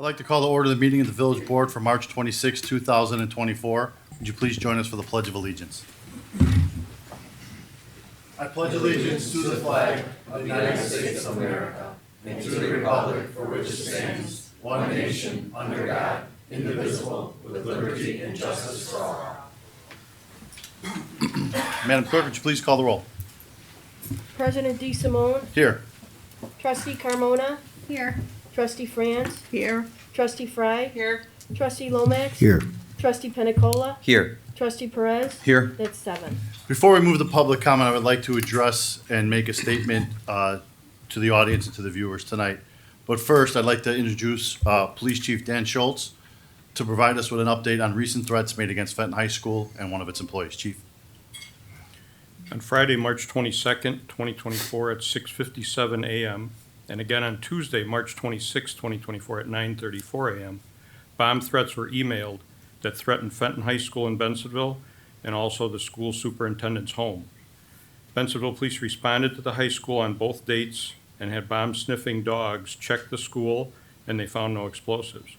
I'd like to call to order the meeting of the Village Board for March 26, 2024. Would you please join us for the Pledge of Allegiance? I pledge allegiance to the flag of the United States of America and to the republic for which it stands, one nation, under God, indivisible, with liberty and justice for all. Madam Clerk, would you please call the roll? President DeSimone, Here. Trustee Carmona, Here. Trustee France, Here. Trustee Fry, Here. Trustee Lomax, Here. Trustee Penicola, Here. Trustee Perez. Here. That's 7. Before we move to public comment, I would like to address and make a statement to the audience and to the viewers tonight. But first, I'd like to introduce Police Chief Dan Schultz to provide us with an update on recent threats made against Fenton High School and one of its employees. Chief. On Friday, March 22nd, 2024 at 6:57 a.m., and again on Tuesday, March 26, 2024 at 9:34 a.m., bomb threats were emailed that threatened Fenton High School in Bensenville and also the school superintendent's home. Bensenville police responded to the high school on both dates and had bomb-sniffing dogs check the school, and they found no explosives.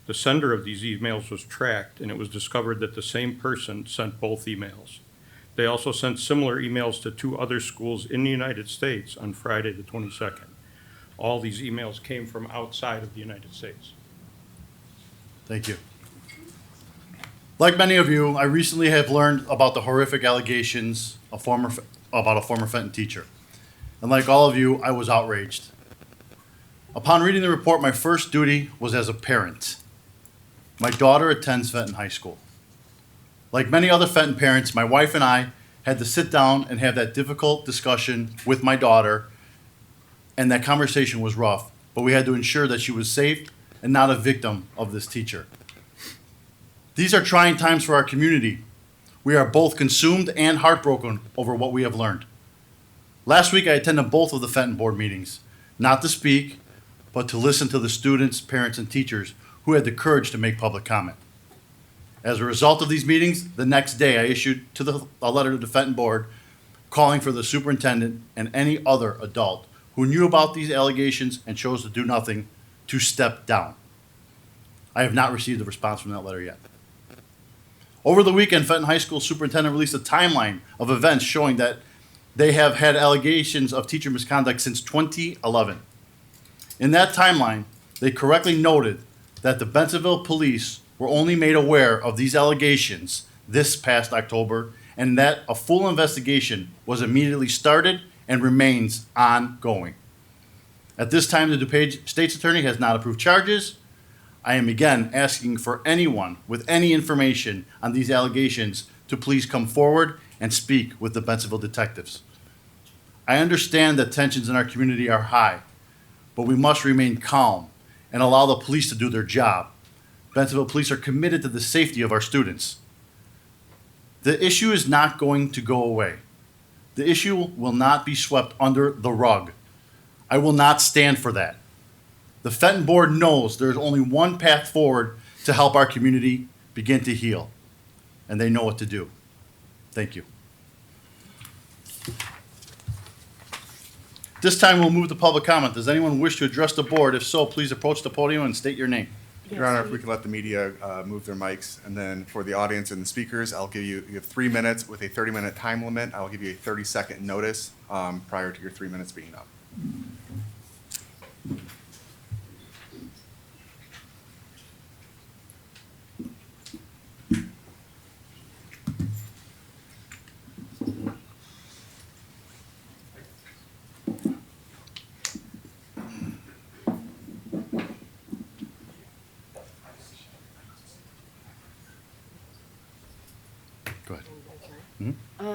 The sender of these emails was tracked, and it was discovered that the same person sent both emails. They also sent similar emails to 2 other schools in the United States on Friday the 22nd. All these emails came from outside of the United States. Thank you. Like many of you, I recently have learned about the horrific allegations about a former Fenton teacher. And like all of you, I was outraged. Upon reading the report, my first duty was as a parent. My daughter attends Fenton High School. Like many other Fenton parents, my wife and I had to sit down and have that difficult discussion with my daughter, and that conversation was rough, but we had to ensure that she was safe and not a victim of this teacher. These are trying times for our community. We are both consumed and heartbroken over what we have learned. Last week, I attended both of the Fenton board meetings, not to speak, but to listen to the students, parents, and teachers who had the courage to make public comment. As a result of these meetings, the next day I issued a letter to the Fenton board calling for the superintendent and any other adult who knew about these allegations and chose to do nothing to step down. I have not received a response from that letter yet. Over the weekend, Fenton High School superintendent released a timeline of events showing that they have had allegations of teacher misconduct since 2011. In that timeline, they correctly noted that the Bensenville police were only made aware of these allegations this past October, and that a full investigation was immediately started and remains ongoing. At this time, the DuPage State's Attorney has not approved charges. I am again asking for anyone with any information on these allegations to please come forward and speak with the Bensenville detectives. I understand that tensions in our community are high, but we must remain calm and allow the police to do their job. Bensenville police are committed to the safety of our students. The issue is not going to go away. The issue will not be swept under the rug. I will not stand for that. The Fenton board knows there's only one path forward to help our community begin to heal, and they know what to do. Thank you. This time we'll move to public comment. Does anyone wish to address the board? If so, please approach the podium and state your name. Your Honor, if we could let the media move their mics, and then for the audience and the speakers, you have 3 minutes with a 30-minute time limit. I'll give you a 30-second notice prior to your 3 minutes being up. Go ahead.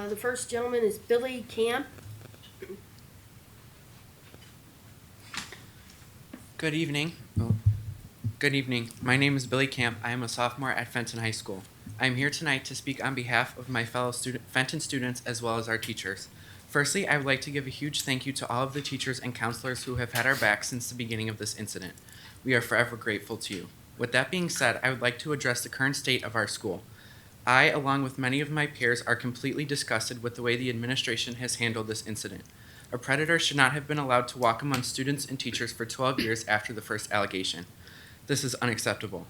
The first gentleman is Billy Camp. Good evening. Good evening. My name is Billy Camp. I am a sophomore at Fenton High School. I am here tonight to speak on behalf of my fellow Fenton students as well as our teachers. Firstly, I would like to give a huge thank you to all of the teachers and counselors who have had our back since the beginning of this incident. We are forever grateful to you. With that being said, I would like to address the current state of our school. I, along with many of my peers, are completely disgusted with the way the administration has handled this incident. A predator should not have been allowed to walk among students and teachers for 12 years after the first allegation. This is unacceptable.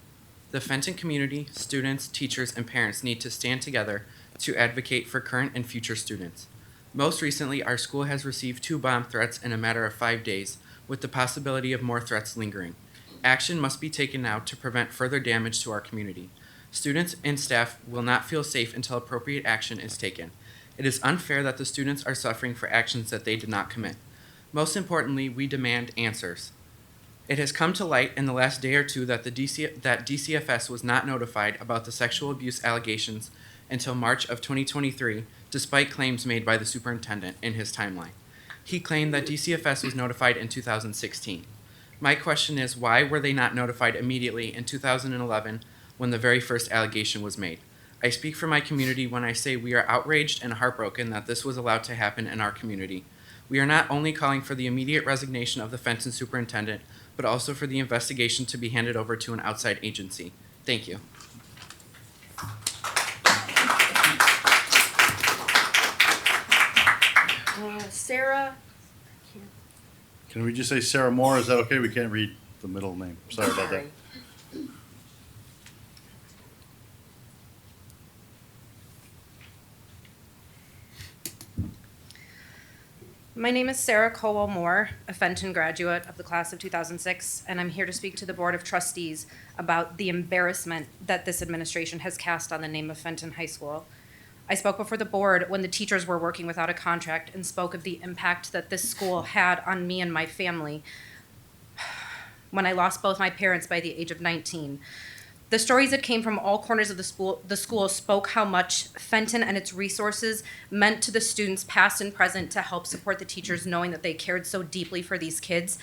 The Fenton community, students, teachers, and parents need to stand together to advocate for current and future students. Most recently, our school has received 2 bomb threats in a matter of 5 days, with the possibility of more threats lingering. Action must be taken now to prevent further damage to our community. Students and staff will not feel safe until appropriate action is taken. It is unfair that the students are suffering for actions that they did not commit. Most importantly, we demand answers. It has come to light in the last day or two that DCFS was not notified about the sexual abuse allegations until March of 2023, despite claims made by the superintendent in his timeline. He claimed that DCFS was notified in 2016. My question is, why were they not notified immediately in 2011 when the very first allegation was made? I speak for my community when I say we are outraged and heartbroken that this was allowed to happen in our community. We are not only calling for the immediate resignation of the Fenton superintendent, but also for the investigation to be handed over to an outside agency. Thank you. Sarah, Can we just say Sarah Moore? Is that okay? We can't read the middle name. Sorry about that. My name is Sarah Colwell Moore, a Fenton graduate of the class of 2006, and I'm here to speak to the Board of Trustees about the embarrassment that this administration has cast on the name of Fenton High School. I spoke before the board when the teachers were working without a contract and spoke of the impact that this school had on me and my family when I lost both my parents by the age of 19. The stories that came from all corners of the school spoke how much Fenton and its resources meant to the students past and present to help support the teachers, knowing that they cared so deeply for these kids.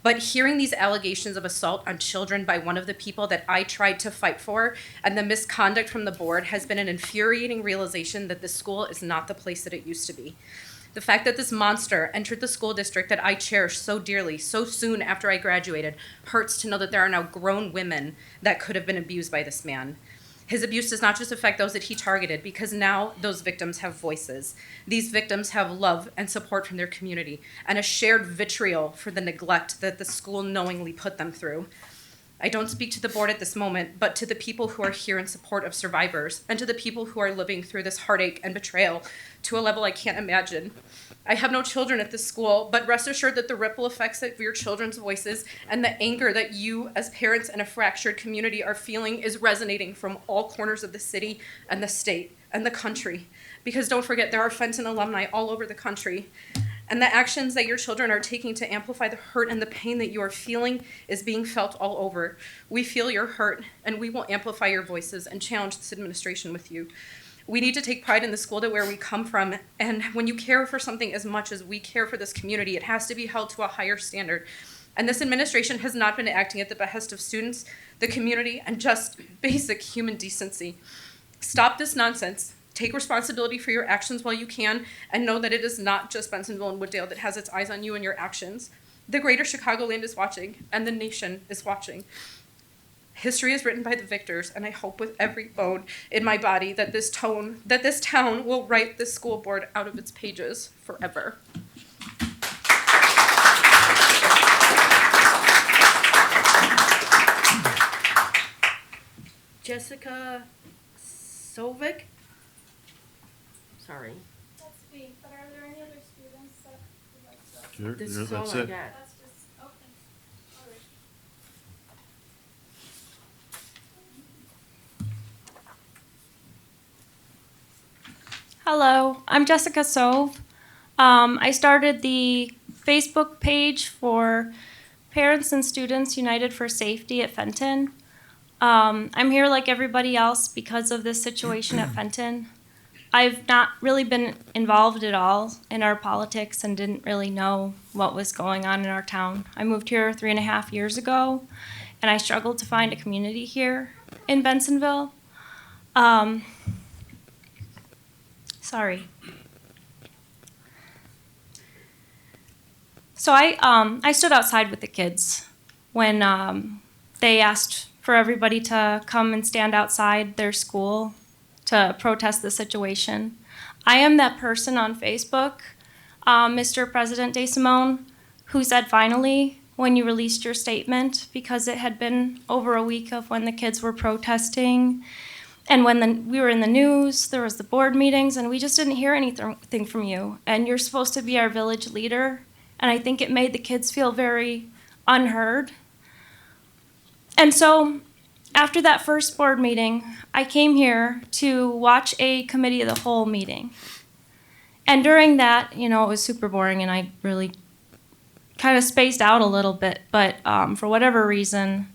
But hearing these allegations of assault on children by one of the people that I tried to fight for and the misconduct from the board has been an infuriating realization that this school is not the place that it used to be. The fact that this monster entered the school district that I cherish so dearly so soon after I graduated hurts to know that there are now grown women that could have been abused by this man. His abuse does not just affect those that he targeted, because now those victims have voices. These victims have love and support from their community and a shared vitriol for the neglect that the school knowingly put them through. I don't speak to the board at this moment, but to the people who are here in support of survivors and to the people who are living through this heartache and betrayal to a level I can't imagine. I have no children at this school, but rest assured that the ripple effects of your children's voices and the anger that you as parents in a fractured community are feeling is resonating from all corners of the city and the state and the country. Because don't forget, there are Fenton alumni all over the country. And the actions that your children are taking to amplify the hurt and the pain that you are feeling is being felt all over. We feel your hurt, and we will amplify your voices and challenge this administration with you. We need to take pride in the school to where we come from, and when you care for something as much as we care for this community, it has to be held to a higher standard. And this administration has not been acting at the behest of students, the community, and just basic human decency. Stop this nonsense. Take responsibility for your actions while you can, and know that it is not just Bensenville and Wooddale that has its eyes on you and your actions. The greater Chicagoland is watching, and the nation is watching. History is written by the victors, and I hope with every bone in my body that this town will write this school board out of its pages forever. Jessica Sovic. Sorry, That's sweet, but are there any other students that would like to? this is all That's I it. got. That's just, okay, all right. Hello, I'm Jessica Sove. I started the Facebook page for Parents and Students United for Safety at Fenton. I'm here like everybody else because of this situation at Fenton. I've not really been involved at all in our politics and didn't really know what was going on in our town. I moved here 3.5 years ago, and I struggled to find a community here in Bensenville. Sorry. So I stood outside with the kids when they asked for everybody to come and stand outside their school to protest the situation. I am that person on Facebook, Mr. President DeSimone, who said finally when you released your statement because it had been over a week of when the kids were protesting. And when we were in the news, there was the board meetings, and we just didn't hear anything from you. And you're supposed to be our village leader, and I think it made the kids feel very unheard. And so after that first board meeting, I came here to watch a committee of the whole meeting. And during that, it was super boring, and I really kind of spaced out a little bit. But for whatever reason,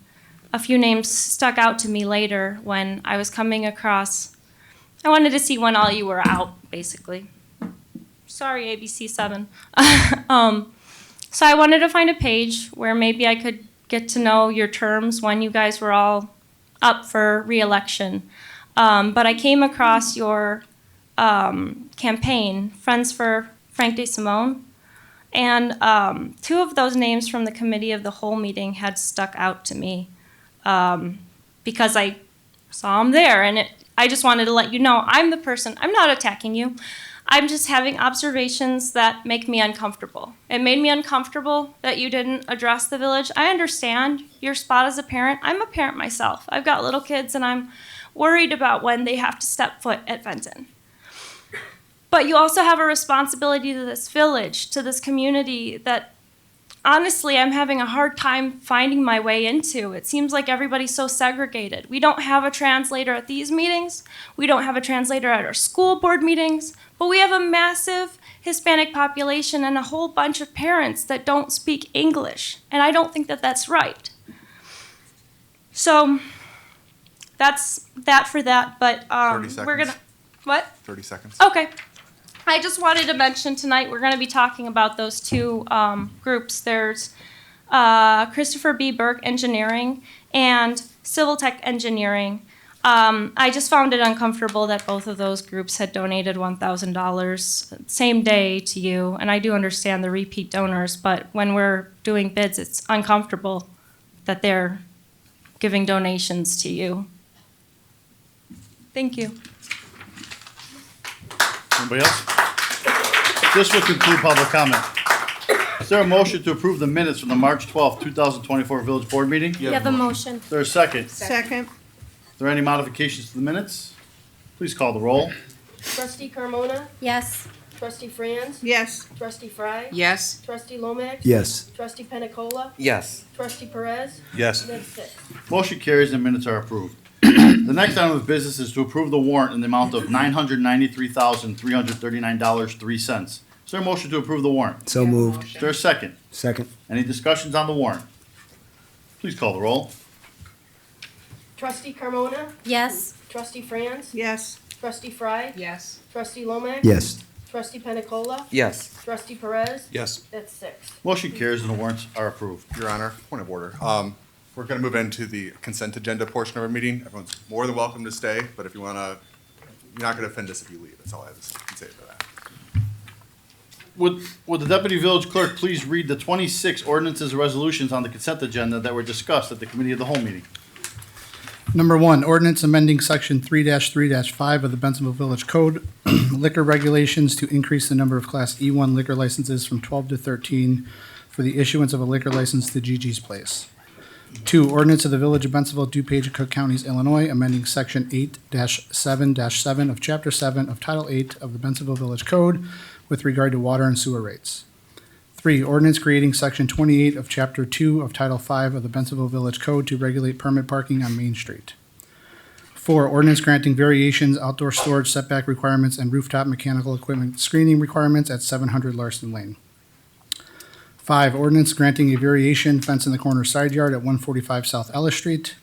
a few names stuck out to me later when I was coming across. I wanted to see when all you were out, basically. Sorry, ABC 7. So I wanted to find a page where maybe I could get to know your terms when you guys were all up for re-election. But I came across your campaign, Friends for Frank DeSimone, and two of those names from the committee of the whole meeting had stuck out to me because I saw them there, and I just wanted to let you know I'm the person. I'm not attacking you. I'm just having observations that make me uncomfortable. It made me uncomfortable that you didn't address the village. I understand your spot as a parent. I'm a parent myself. I've got little kids, and I'm worried about when they have to step foot at Fenton. But you also have a responsibility to this village, to this community that honestly I'm having a hard time finding my way into. It seems like everybody's so segregated. We don't have a translator at these meetings. We don't have a translator at our school board meetings. But we have a massive Hispanic population and a whole bunch of parents that don't speak English. And I don't think that that's right. So that's that for that. But 30 seconds. we're going to, what? 30 seconds. Okay. I just wanted to mention tonight we're going to be talking about those two groups. There's Christopher B. Burke Engineering and Civil Tech Engineering. I just found it uncomfortable that both of those groups had donated $1,000 same day to you, and I do understand the repeat donors, but when we're doing bids, it's uncomfortable that they're giving donations to you. Thank you. Anybody else? This will conclude public comment. Is there a motion to approve the minutes from the March 12th, 2024 Village Board meeting? You have a motion. Is there a second? Second. Are there any modifications to the minutes? Please call the roll. Trustee Carmona? Yes. Trustee Franz? Yes. Trustee Fry? Yes. Trustee Lomax? Yes. Trustee Penicola? Yes. Trustee Perez? Yes. That's 6. Motion carries and minutes are approved. The next item of business is to approve the warrant in the amount of $993,339.03. Is there a motion to approve the warrant? So moved. Is there a second? Second. Any discussions on the warrant? Please call the roll. Trustee Carmona? Yes. Trustee Franz? Yes. Trustee Fry? Yes. Trustee Lomax? Yes. Trustee Penicola? Yes. Trustee Perez? Yes. That's 6. Motion carries and the warrants are approved. Your Honor, point of order. We're going to move into the consent agenda portion of our meeting. Everyone's more than welcome to stay, but if you want to, you're not going to offend us if you leave. That's all I have to say for that. Would the deputy village clerk please read the 26 ordinances and resolutions on the consent agenda that were discussed at the committee of the whole meeting? Number 1, ordinance amending section 3-3-5 of the Bensenville Village Code, liquor regulations to increase the number of Class E1 liquor licenses from 12 to 13 for the issuance of a liquor license to Gigi's Place. 2, ordinance of the Village of Bensenville, DuPage, and Cook Counties, Illinois, amending section 8-7-7 of chapter 7 of title 8 of the Bensenville Village Code with regard to water and sewer rates. 3, ordinance creating section 28 of chapter 2 of title 5 of the Bensenville Village Code to regulate permit parking on Main Street. 4, ordinance granting variations, outdoor storage setback requirements, and rooftop mechanical equipment screening requirements at 700 Larson Lane. 5, ordinance granting a variation fence in the corner side yard at 145 South Ellis Street.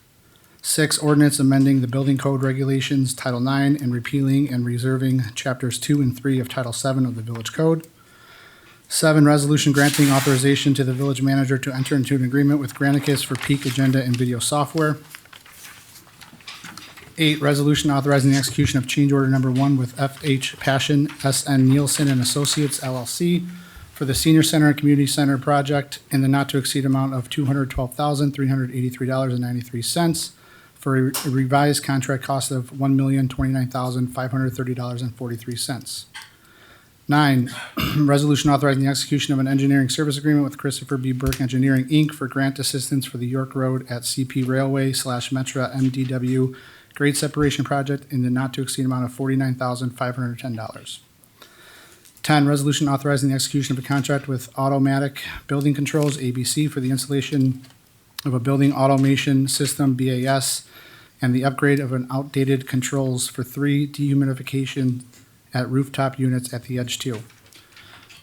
6, ordinance amending the building code regulations, Title 9, and repealing and reserving chapters 2 and 3 of Title 7 of the Village Code. 7, resolution granting authorization to the village manager to enter into an agreement with Granicus for peak agenda and video software. 8, resolution authorizing the execution of change order number 1 with F.H. Passion, S.N. Nielsen and Associates, LLC, for the Senior Center and Community Center project in the not-to-exceed amount of $212,383.93 for a revised contract cost of $1,029,530.43. 9, resolution authorizing the execution of an engineering service agreement with Christopher B. Burke Engineering, Inc. for grant assistance for the York Road at CP Railway / Metra MDW grade separation project in the not to exceed amount of $49,510. 10, resolution authorizing the execution of a contract with Automatic Building Controls, ABC, for the installation of a building automation system, BAS, and the upgrade of an outdated controls for 3 dehumidification at rooftop units at the Edge 2.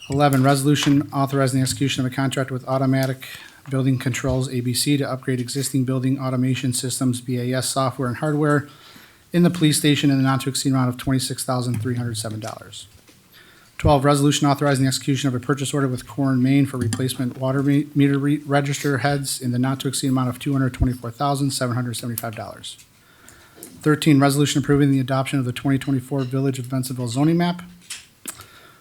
11, resolution authorizing the execution of a contract with Automatic Building Controls, ABC, to upgrade existing building automation systems, BAS, software and hardware in the police station in the not to exceed amount of $26,307. 12, resolution authorizing the execution of a purchase order with Core and Main for replacement water meter register heads in the not to exceed amount of $224,775. 13, resolution approving the adoption of the 2024 Village of Bensonville zoning map.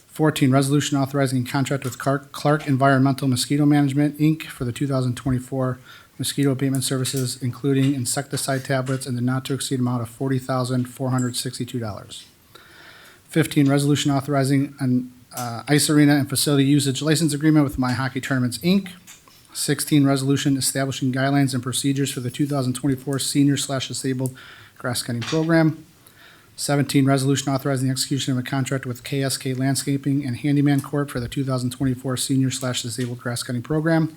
14, resolution authorizing a contract with Clark Environmental Mosquito Management, Inc. for the 2024 mosquito abatement services, including insecticide tablets in the not to exceed amount of $40,462. 15, resolution authorizing an ice arena and facility usage license agreement with My Hockey Tournaments, Inc. 16, resolution establishing guidelines and procedures for the 2024 senior/disabled grass cutting program. 17, resolution authorizing the execution of a contract with KSK Landscaping and Handyman Corp. for the 2024 senior/disabled grass cutting program.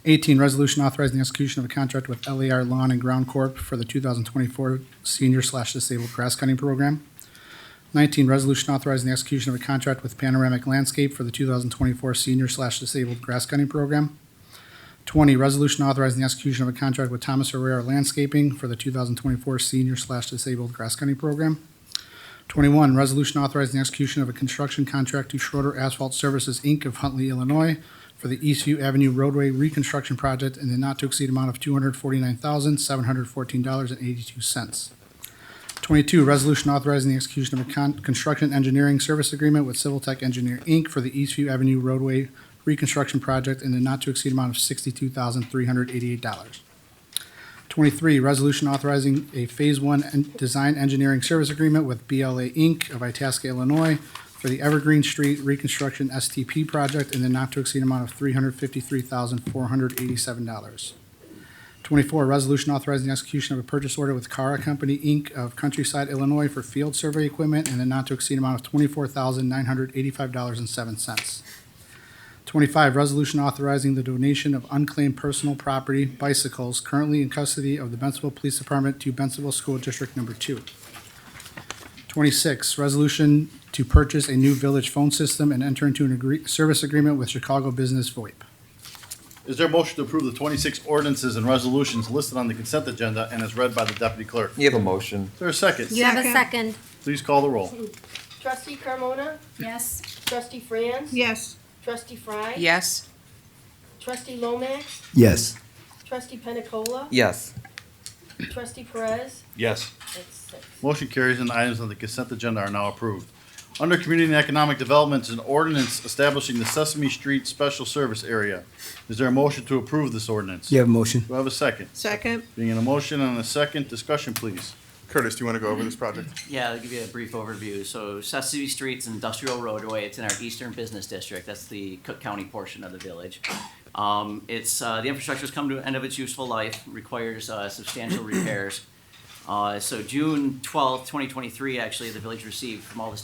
18, resolution authorizing the execution of a contract with LAR Lawn and Ground Corp. for the 2024 senior/disabled grass cutting program. 19, resolution authorizing the execution of a contract with Panoramic Landscape for the 2024 senior/disabled grass cutting program. 20, resolution authorizing the execution of a contract with Thomas Herrera Landscaping for the 2024 senior/disabled grass cutting program. 21, resolution authorizing the execution of a construction contract to Schroeder Asphalt Services, Inc. of Huntley, Illinois for the Eastview Avenue roadway reconstruction project in the not to exceed amount of $249,714.82. 22, resolution authorizing the execution of a construction engineering service agreement with Civil Tech Engineer, Inc. for the Eastview Avenue roadway reconstruction project in the not to exceed amount of $62,388. 23, resolution authorizing a Phase 1 design engineering service agreement with BLA, Inc. of Itasca, Illinois for the Evergreen Street reconstruction STP project in the not to exceed amount of $353,487. 24, resolution authorizing the execution of a purchase order with Cara Company, Inc. of Countryside, Illinois for field survey equipment in the not to exceed amount of $24,985.07. 25, resolution authorizing the donation of unclaimed personal property, bicycles, currently in custody of the Bensonville Police Department to Bensonville School District Number 2. 26, resolution to purchase a new village phone system and enter into an service agreement with Chicago Business VoIP. Is there a motion to approve the 26 ordinances and resolutions listed on the consent agenda and as read by the deputy clerk? You have a motion. Is there a second? You have a second. Please call the roll. Trustee Carmona? Yes. Trustee Franz? Yes. Trustee Fry? Yes. Trustee Lomax? Yes. Trustee Penicola? Yes. Trustee Perez? Yes. That's 6. Motion carries and items on the consent agenda are now approved. Under Community and Economic Development is an ordinance establishing the Sesame Street Special Service Area. Is there a motion to approve this ordinance? You have a motion. Do I have a second? Second. Being in a motion and a second, discussion please. Curtis, do you want to go over this project? Yeah, I'll give you a brief overview. So Sesame Street's an industrial roadway. It's in our Eastern Business District. That's the Cook County portion of the village. The infrastructure's come to an end of its useful life, requires substantial repairs. So June 12th, 2023, actually, the village received from all the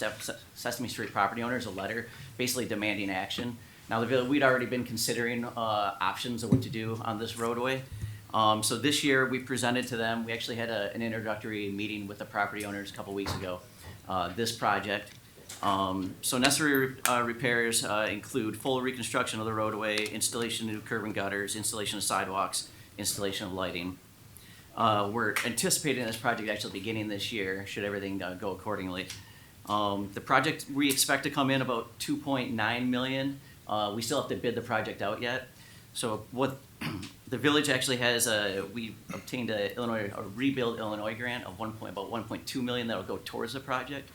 Sesame Street property owners a letter basically demanding action. Now, we'd already been considering options of what to do on this roadway. So this year, we presented to them, we actually had an introductory meeting with the property owners a couple weeks ago, this project. So necessary repairs include full reconstruction of the roadway, installation of new curb and gutters, installation of sidewalks, installation of lighting. We're anticipating this project actually beginning this year, should everything go accordingly. The project, we expect to come in about 2.9 million. We still have to bid the project out yet. So what the village actually has, we obtained a Rebuild Illinois grant of about 1.2 million that'll go towards the project.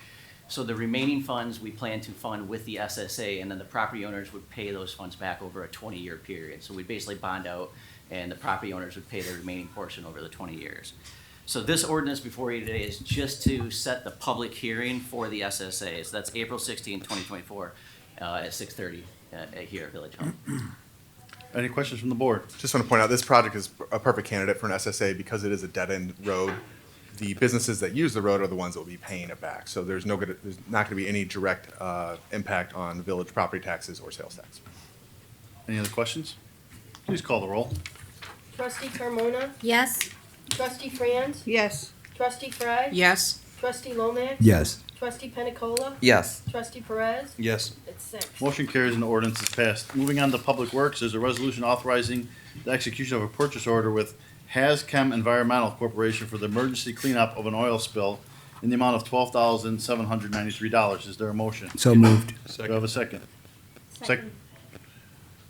So the remaining funds we plan to fund with the SSA, and then the property owners would pay those funds back over a 20-year period. So we basically bond out, and the property owners would pay the remaining portion over the 20 years. So this ordinance before you today is just to set the public hearing for the SSA. So that's April 16, 2024, at 6:30 here at Village Hall. Any questions from the board? Just want to point out, this project is a perfect candidate for an SSA because it is a dead-end road. The businesses that use the road are the ones that will be paying it back. So there's not going to be any direct impact on village property taxes or sales tax. Any other questions? Please call the roll. Trustee Carmona? Yes. Trustee Franz? Yes. Trustee Fry? Yes. Trustee Lomax? Yes. Trustee Penicola? Yes. Trustee Perez? Yes. It's 6. Motion carries and the ordinance is passed. Moving on to Public Works, there's a resolution authorizing the execution of a purchase order with Hazchem Environmental Corporation for the emergency cleanup of an oil spill in the amount of $12,793. Is there a motion? So moved. Do I have a second? Second.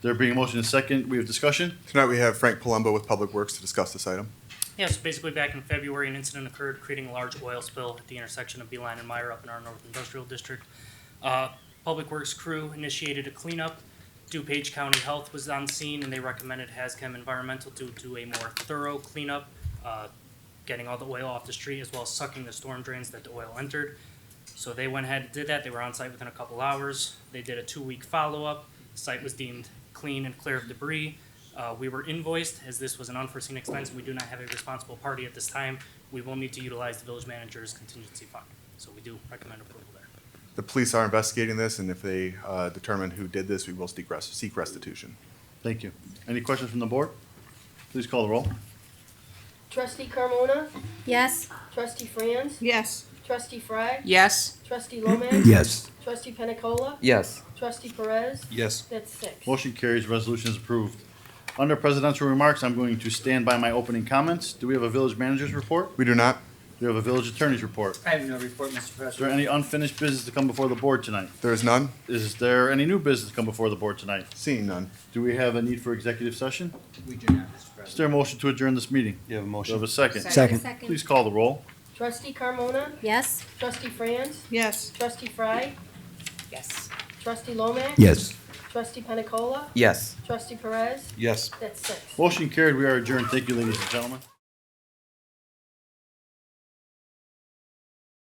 There being a motion and a second, we have discussion? Tonight, we have Frank Palumbo with Public Works to discuss this item. Yeah, so basically back in February, an incident occurred creating a large oil spill at the intersection of Beeline and Meyer up in our North Industrial District. Public Works crew initiated a cleanup. DuPage County Health was on scene and they recommended Hazchem Environmental to do a more thorough cleanup, getting all the oil off the street as well as sucking the storm drains that the oil entered. So they went ahead and did that. They were on site within a couple hours. They did a 2-week follow-up. The site was deemed clean and clear of debris. We were invoiced as this was an unforeseen expense. We do not have a responsible party at this time. We will need to utilize the village manager's contingency fund. So we do recommend approval there. The police are investigating this, and if they determine who did this, we will seek restitution. Thank you. Any questions from the board? Please call the roll. Trustee Carmona? Yes. Trustee Franz? Yes. Trustee Fry? Yes. Trustee Lomax? Yes. Trustee Penicola? Yes. Trustee Perez? Yes. That's 6. Motion carries, resolution is approved. Under presidential remarks, I'm going to stand by my opening comments. Do we have a village manager's report? We do not. Do we have a village attorney's report? I have no report, Mr. Is there President. any unfinished business to come before the board tonight? There is none. Is there any new business to come before the board tonight? Seeing none. Do we have a need for executive session? We do not, Mr. Is President. there a motion to adjourn this meeting? You have a Do motion? we have a second? Second. Please call the roll. Trustee Carmona? Yes. Trustee Franz? Yes. Trustee Fry? Yes. Trustee Lomax? Yes. Trustee Penicola? Yes. Trustee Perez? Yes. That's 6. Motion carried. We are adjourned. Thank you, ladies and gentlemen.